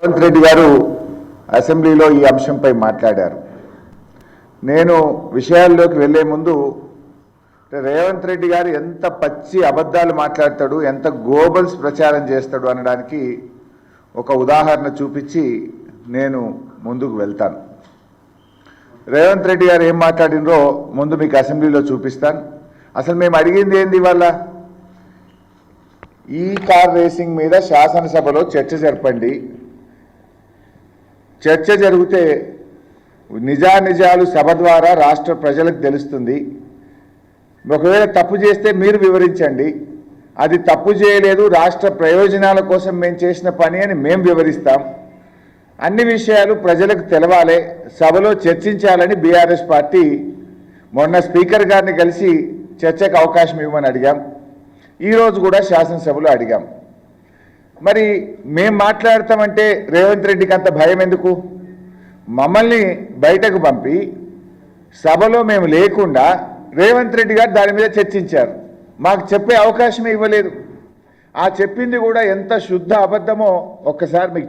రేవంత్ రెడ్డి గారు అసెంబ్లీలో ఈ అంశంపై మాట్లాడారు. నేను విషయాల్లోకి వెళ్లే ముందు రేవంత్ రెడ్డి గారు ఎంత పచ్చి అబద్ధాలు మాట్లాడతాడు, ఎంత గోబల్స్ ప్రచారం చేస్తాడు అనడానికి ఒక ఉదాహరణ చూపించి నేను ముందుకు వెళ్తాను. రేవంత్ రెడ్డి గారు ఏం మాట్లాడినరో ముందు మీకు అసెంబ్లీలో చూపిస్తాను. అసలు మేము అడిగింది ఏంది? వాళ్ళ ఈ కార్ రేసింగ్ మీద శాసనసభలో చర్చ జరపండి. చర్చ జరిగితే నిజానిజాలు సభ ద్వారా రాష్ట్ర ప్రజలకు తెలుస్తుంది. ఒకవేళ తప్పు చేస్తే మీరు వివరించండి. అది తప్పు చేయలేదు, రాష్ట్ర ప్రయోజనాల కోసం మేము చేసిన పని అని మేము వివరిస్తాం. అన్ని విషయాలు ప్రజలకు తెలవాలి, సభలో చర్చించాలని బీఆర్ఎస్ పార్టీ మొన్న స్పీకర్ గారిని కలిసి చర్చకు అవకాశం ఇవ్వమని అడిగాం. ఈరోజు కూడా శాసనసభలో అడిగాం. మరి మేము మాట్లాడతామంటే రేవంత్ రెడ్డికి అంత భయం ఎందుకు? మమ్మల్ని బయటకు పంపి సభలో మేము లేకుండా రేవంత్ రెడ్డి గారు దాని మీద చర్చించారు. మాకు చెప్పే అవకాశమే ఇవ్వలేదు. ఆ చెప్పింది కూడా ఎంత శుద్ధ అబద్ధమో ఒక్కసారి మీకు